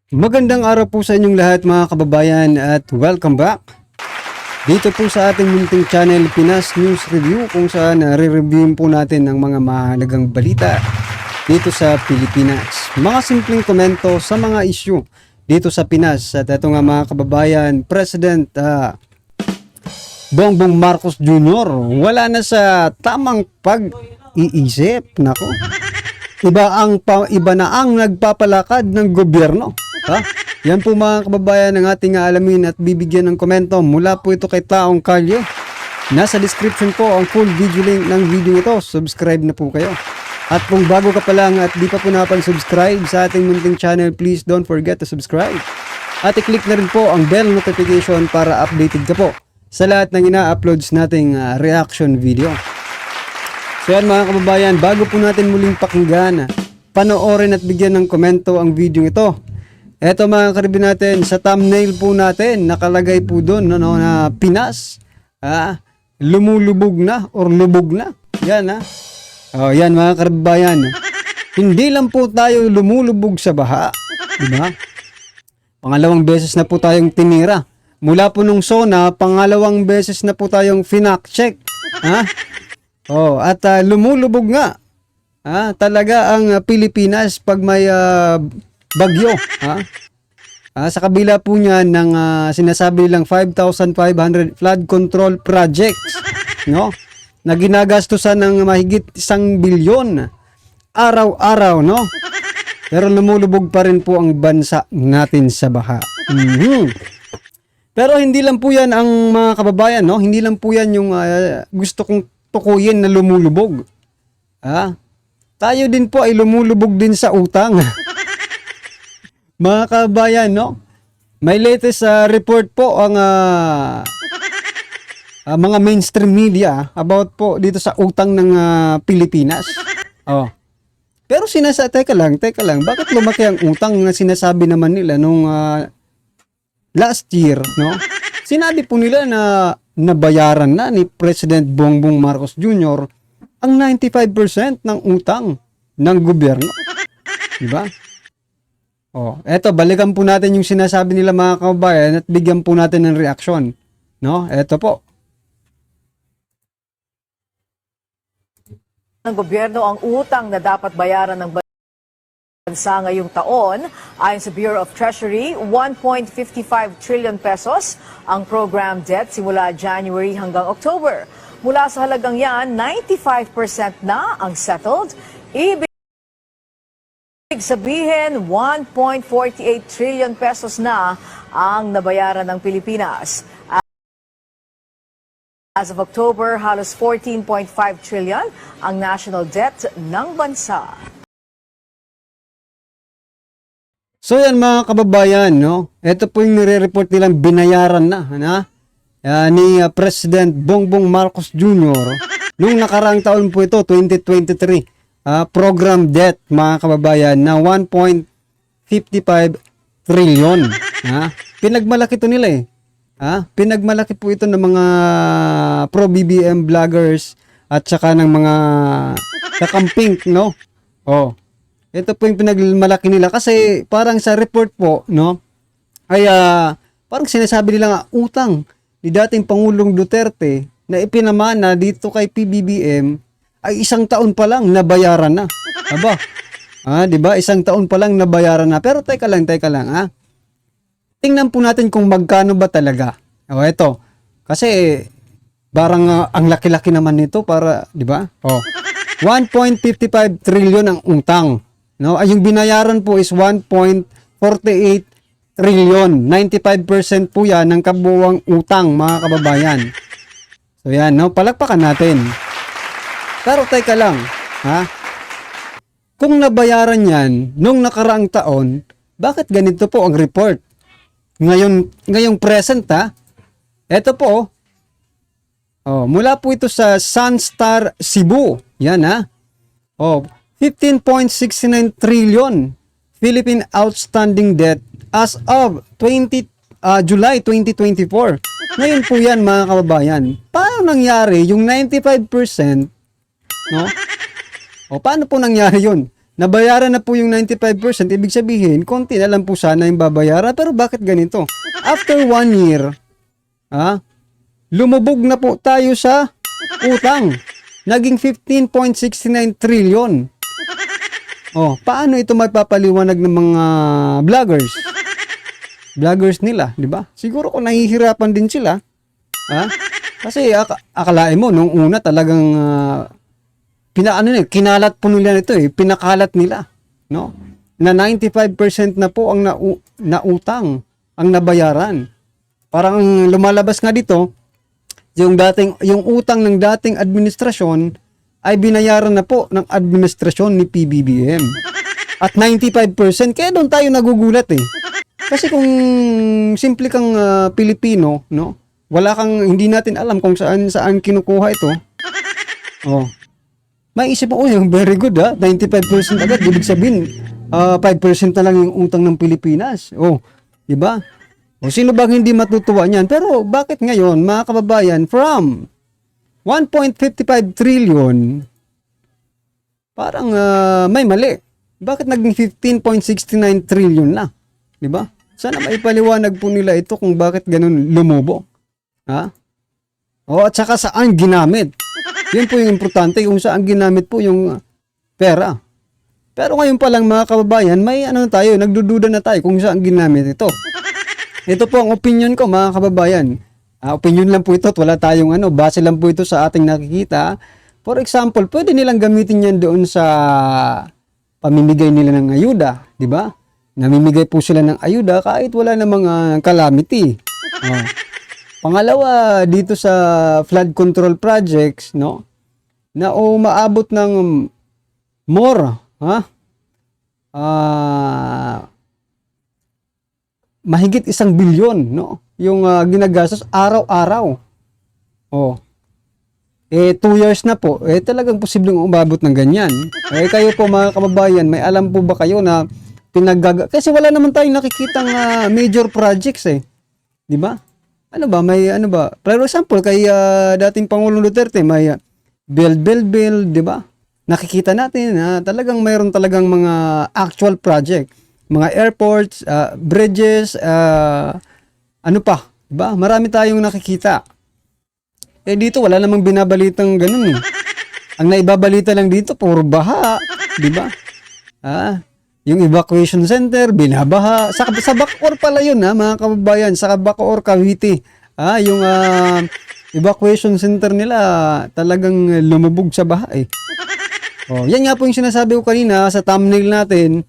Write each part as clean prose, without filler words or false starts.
Magandang araw po sa inyong lahat mga kababayan at welcome back dito po sa ating munting channel Pinas News Review, kung saan re-reviewin po natin ang mga mahalagang balita dito sa Pilipinas. Mga simpleng komento sa mga issue dito sa Pinas. At ito nga mga kababayan, President Bongbong Marcos Jr. wala na sa tamang pag-iisip. Nako. Iba na ang nagpapalakad ng gobyerno. Ha? Yan po mga kababayan ang ating alamin at bibigyan ng komento mula po ito kay Taong Kalye. Nasa description po ang full video link ng video ito. Subscribe na po kayo. At kung bago ka pa lang at di pa po subscribe sa ating munting channel, please don't forget to subscribe. At i-click na rin po ang bell notification para updated ka po sa lahat ng ina-uploads nating reaction video. So yan mga kababayan, bago po natin muling pakinggan, panoorin at bigyan ng komento ang video ito. Eto mga karibin natin, sa thumbnail po natin, nakalagay po doon na Pinas, lumulubog na or lubog na. Yan Oh, yan mga kababayan. Hindi lang po tayo lumulubog sa baha, di ba? Pangalawang beses na po tayong tinira. Mula po nung SONA, pangalawang beses na po tayong finact-check. Oh, at lumulubog nga. Talaga ang Pilipinas pag may bagyo. Sa kabila po niyan ng sinasabi nilang 5,500 flood control projects, no? Na ginagastusan ng mahigit 1 bilyon araw-araw, no? Pero lumulubog pa rin po ang bansa natin sa baha. Pero hindi lang po yan ang mga kababayan, no? Hindi lang po yan yung gusto kong tukuyin na lumulubog. Tayo din po ay lumulubog din sa utang. Mga kababayan, no? May latest report po ang mga mainstream media about po dito sa utang ng Pilipinas. Pero teka lang, bakit lumaki ang utang na sinasabi naman nila nung last year, no? Sinabi po nila na nabayaran na ni President Bongbong Marcos Jr. ang 95% ng utang ng gobyerno. Diba? Eto, balikan po natin yung sinasabi nila mga kababayan at bigyan po natin ng reaksyon. No? Eto po. Ng gobyerno ang utang na dapat bayaran ng bansa ngayong taon. Ayon sa Bureau of Treasury, 1.55 trillion pesos ang program debt simula January hanggang October. Mula sa halagang yan, 95% na ang settled. Ibig sabihin, 1.48 trillion pesos na ang nabayaran ng Pilipinas. As of October, halos 14.5 trillion ang national debt ng bansa. So yan mga kababayan, no? Ito po yung nire-report nilang binayaran na ni President Bongbong Marcos Jr. Nung nakaraang taon po ito, 2023. Program debt mga kababayan na 1.55 trillion. Pinagmalaki to nila Pinagmalaki po ito ng mga pro-BBM vloggers at saka ng mga kakamping, no? Ito po yung pinagmalaki nila kasi parang sa report po, no? Ay parang sinasabi nila nga utang ni dating Pangulong Duterte na ipinamana dito kay PBBM ay 1 taon pa lang nabayaran na. Aba. 'Di ba? 1 taon pa lang nabayaran na. Pero teka lang. Tingnan po natin kung magkano ba talaga. Ito. Kasi parang ang laki-laki naman nito para, 'di ba? 1.55 trillion ang utang. No, ay yung binayaran po is 1.48 trillion. 95% po 'yan ng kabuuang utang, mga kababayan. So yan, no, palakpakan natin. Pero teka lang, kung nabayaran 'yan nung nakaraang taon, bakit ganito po ang report? Ngayong present Ito po. Mula po ito sa Sunstar Cebu. Yan 15.69 trillion Philippine outstanding debt as of July 2024. Ngayon po yan mga kababayan. Paano nangyari yung 95%, no? Paano po nangyari yun? nabayaran na po yung 95%, ibig sabihin, konti na lang po sana yung babayaran. Pero bakit ganito? After 1 year, lumubog na po tayo sa utang. Naging 15.69 trillion. Oh, paano ito mapapaliwanag ng mga vloggers? Vloggers nila, di ba? Siguro kung nahihirapan din sila. Kasi akalain mo, nung una talagang kinalat po nila ito pinakalat nila, no? Na 95% na po ang nautang, ang nabayaran. Parang lumalabas nga dito, yung utang ng dating administrasyon ay binayaran na po ng administrasyon ni PBBM. At 95%, kaya doon tayo nagugulat Kasi kung simple kang Pilipino, no? Hindi natin alam kung saan kinukuha ito. Oh. Maisip mo, very good 95% agad. Ibig sabihin, 5% na lang yung utang ng Pilipinas. Oh, di ba? O sino bang hindi matutuwa niyan? Pero bakit ngayon, mga kababayan, from 1.55 trillion, parang may mali. Bakit naging 15.69 trillion na? Di ba? Sana maipaliwanag po nila ito kung bakit ganun lumubo. O at saka saan ginamit. Yun po yung importante, kung saan ginamit po yung pera. Pero ngayon pa lang mga kababayan, may nagdududa na tayo kung saan ginamit ito. Ito po ang opinion ko mga kababayan. Opinion lang po ito at wala tayong base lang po ito sa ating nakikita. For example, pwede nilang gamitin yan doon sa pamimigay nila ng ayuda, di ba? Namimigay po sila ng ayuda kahit wala namang calamity. Pangalawa, dito sa flood control projects, no? Na maabot ng more, mahigit 1 bilyon, no? Yung ginagastos araw-araw. 2 years na po, talagang posibleng umabot ng ganyan. Kayo po mga kababayan, may alam po ba kayo na kasi wala naman tayong nakikitang major projects di ba? For example, kay dating Pangulong Duterte, may build, di ba? Nakikita natin na talagang mayroon talagang mga actual project, mga airports, bridges, diba? Marami tayong nakikita. Dito wala namang binabalitang ganun Ang naibabalita lang dito, puro baha, diba? Yung evacuation center, binabaha. Sa Bacoor pala yun, mga kababayan. Sa Bacoor, Cavite. Yung evacuation center nila, talagang lumubog sa baha yan nga po yung sinasabi ko kanina sa thumbnail natin.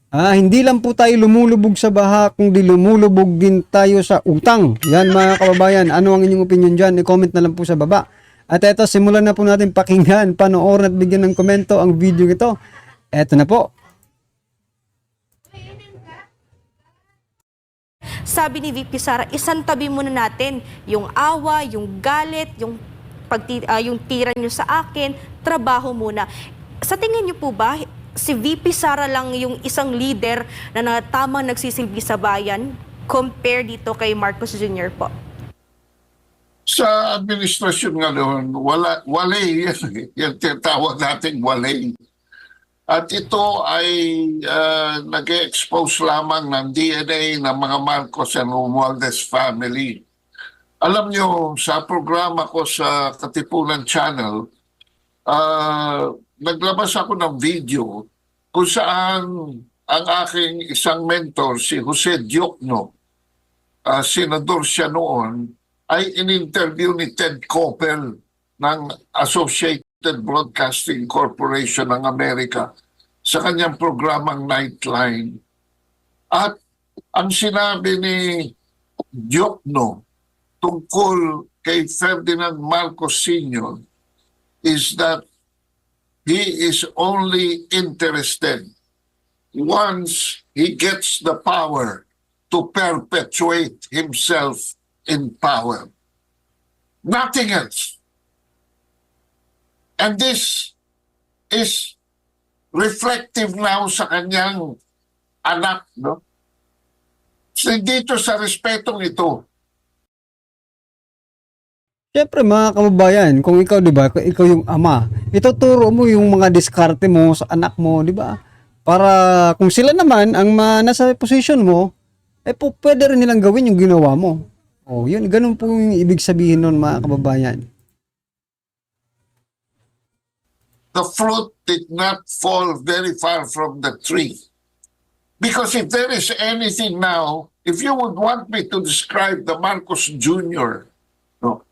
Hindi lang po tayo lumulubog sa baha, kundi lumulubog din tayo sa utang. Yan mga kababayan, ano ang inyong opinion dyan? I-comment na lang po sa baba. At eto, simulan na po natin pakinggan, panoorin at bigyan ng komento ang video ito. Eto na po. Sabi ni VP Sara, isantabi muna natin yung awa, yung galit, yung tira nyo sa akin, trabaho muna. Sa tingin nyo po ba, si VP Sara lang yung isang leader na tamang nagsisilbi sa bayan compare dito kay Marcos Jr. po? Sa administrasyon nga doon, wala yan tinatawag nating wala. At ito ay nag-expose lamang ng DNA ng mga Marcos and Romualdez family. Alam nyo, sa programa ko sa Katipunan Channel, naglabas ako ng video kung saan ang aking isang mentor, si Jose Diokno, senador siya noon, ay in-interview ni Ted Koppel ng Associated Broadcasting Corporation ng Amerika sa kanyang programang Nightline. At ang sinabi ni Diokno tungkol kay Ferdinand Marcos Sr. is that he is only interested once he gets the power to perpetuate himself in power. Nothing else. And this is reflective now sa kanyang anak, no? So, dito sa respetong ito. Siyempre mga kababayan, kung ikaw, di ba, ikaw yung ama, ituturo mo yung mga diskarte mo sa anak mo, di ba? Para kung sila naman ang nasa position mo, pwede rin nilang gawin yung ginawa mo. Oh, yun, ganun po yung ibig sabihin nun, mga kababayan. The fruit did not fall very far from the tree. Because if there is anything now, if you would want me to describe the Marcos Jr., no,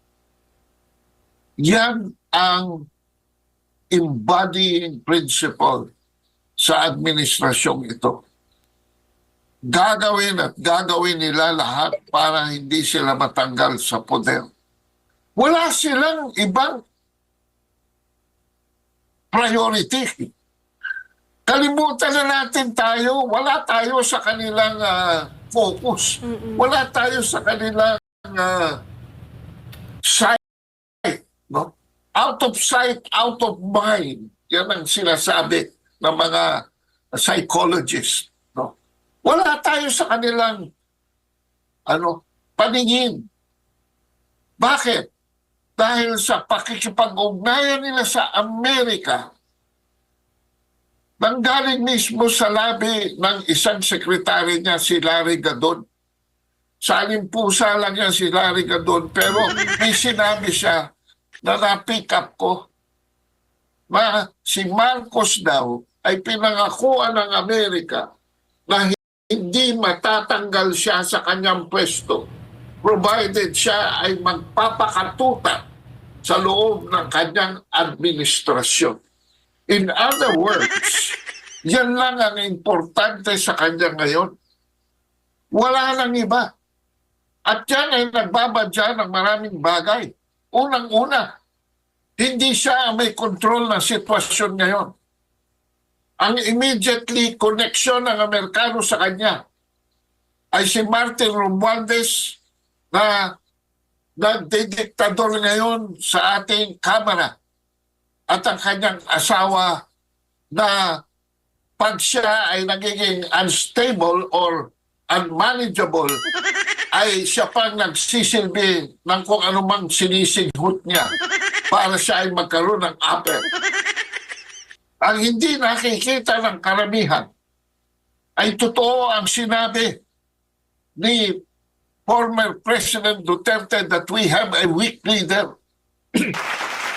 yan ang embodying principle sa administrasyong ito. Gagawin at gagawin nila lahat para hindi sila matanggal sa poder. Wala silang ibang priority. Kalimutan na natin tayo, wala tayo sa kanilang focus. Wala tayo sa kanilang sight. No? Out of sight, out of mind. Yan ang sinasabi ng mga psychologists. No? Wala tayo sa kanilang paningin. Bakit? Dahil sa pakikipag-ugnayan nila sa Amerika, nanggaling mismo sa labi ng isang sekretary niya, si Larry Gadon. Salimpusa lang yan si Larry Gadon, pero may sinabi siya na na-pick up ko na si Marcos daw ay pinangakuan ng Amerika na hindi matatanggal siya sa kanyang pwesto provided siya ay magpapakatuta sa loob ng kanyang administrasyon. In other words, yan lang ang importante sa kanya ngayon. Wala nang iba. At yan ay nagbabadya ng maraming bagay. Unang-una, hindi siya may control ng sitwasyon ngayon. Ang immediately connection ng Amerikano sa kanya ay si Martin Romualdez na nagdidiktador ngayon sa ating Kamara. At ang kanyang asawa na pag siya ay nagiging unstable or unmanageable, ay siya pang nagsisilbi ng kung anumang sinisighot niya para siya ay magkaroon ng upper. Ang hindi nakikita ng karamihan ay totoo ang sinabi ni former President Duterte that we have a weak leader.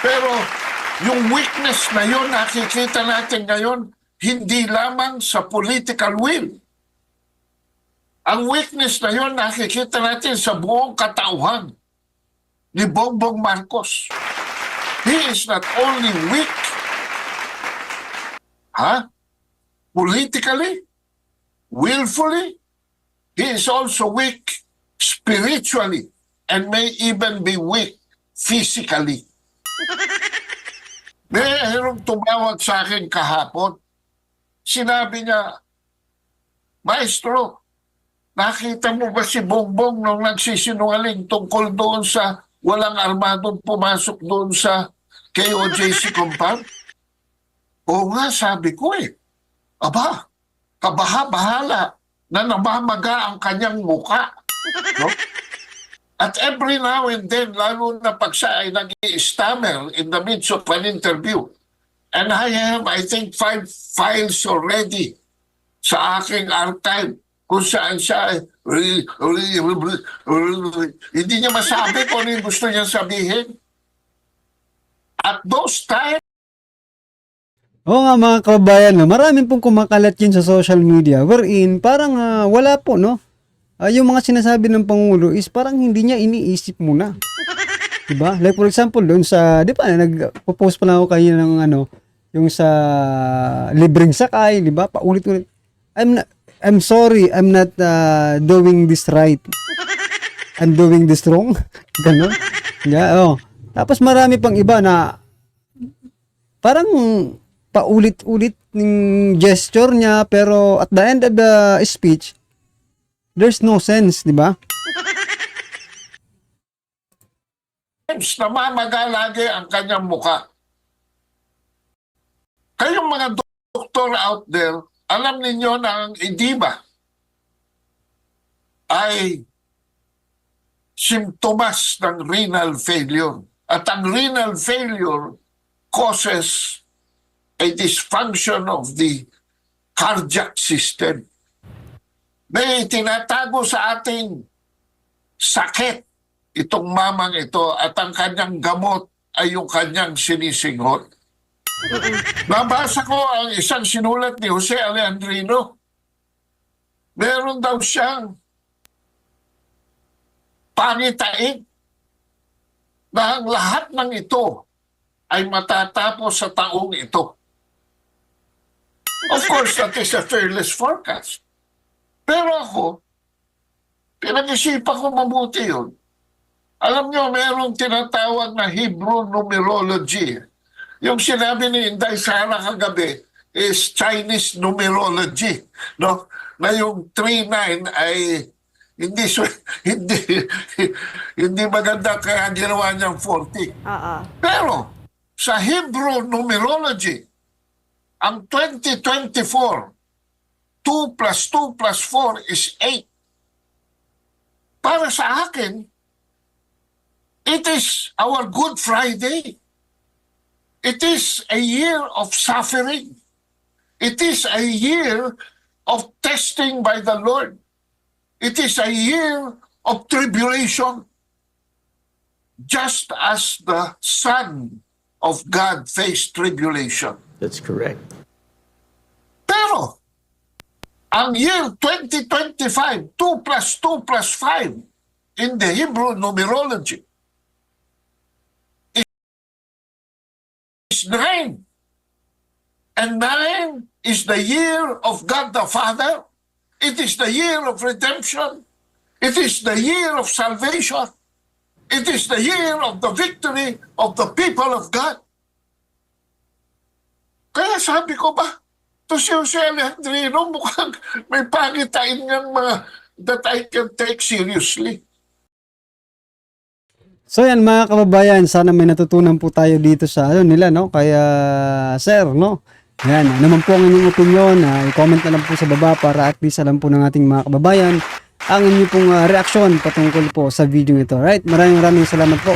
Pero yung weakness na yun, nakikita natin ngayon, hindi lamang sa political will. Ang weakness na yun, nakikita natin sa buong katauhan ni Bongbong Marcos. He is not only weak, politically, willfully, he is also weak spiritually and may even be weak physically. Mayroong tumawag sa akin kahapon. Sinabi niya, Maestro, nakita mo ba si Bongbong nung nagsisinungaling tungkol doon sa walang armadong pumasok doon sa KOJC compound? Oo nga, sabi ko eh. Aba, kabaha-bahala na namamaga ang kanyang muka. No? At every now and then, lalo na pag siya ay nag-i-stammer in the midst of an interview. And I have, I think, 5 files already sa aking archive kung saan siya hindi niya masabi kung ano yung gusto niya sabihin. At those times, Oo nga mga kababayan, no, maraming pong kumakalat yun sa social media wherein parang wala po, no? Yung mga sinasabi ng Pangulo is parang hindi niya iniisip muna. Diba? Like for example, doon sa, di ba, nag-post pa lang ako kayo ng yung sa libreng sakay, di ba? Paulit-ulit. I'm sorry, I'm not doing this right. I'm doing this wrong. Ganon. Yeah, oh. Tapos marami pang iba na parang paulit-ulit ng gesture niya pero at the end of the speech, there's no sense, di ba? namamaga lagi ang kanyang muka. Kayong mga doktor out there, alam ninyo na ang edema ay simptomas ng renal failure. At ang renal failure causes a dysfunction of the cardiac system. May tinatago sa ating sakit itong mamang ito at ang kanyang gamot ay yung kanyang sinisinghot. Nabasa ko ang isang sinulat ni Jose Alejandrino. Meron daw siyang pangitain na ang lahat ng ito ay matatapos sa taong ito. Of course, that is a fearless forecast. Pero ako, pinag-isipan ko mabuti yun. Alam nyo, merong tinatawag na Hebrew numerology. Yung sinabi ni Inday Sara kagabi is Chinese numerology. No? Na yung 39 ay hindi maganda kaya ginawa niyang 40. Pero sa Hebrew numerology, ang 2024, 2 plus 2 plus 4 is 8. Para sa akin, it is our Good Friday. It is a year of suffering. It is a year of testing by the Lord. It is a year of tribulation. Just as the Son of God faced tribulation. That's correct. Pero, ang year 2025, 2 plus 2 plus 5 in the Hebrew numerology is 9. And 9 is the year of God the Father. It is the year of redemption. It is the year of salvation. It is the year of the victory of the people of God. Kaya sabi ko ba, to si Jose Alejandrino, mukhang may pangitain ng mga that I can take seriously. So yan mga kababayan, sana may natutunan po tayo dito sa nila, no? Kaya sir, no? Yan, ano man po ang inyong opinion, i-comment na lang po sa baba para at least alam po ng ating mga kababayan ang inyong pong reaksyon patungkol po sa video ito. Right? Maraming salamat po.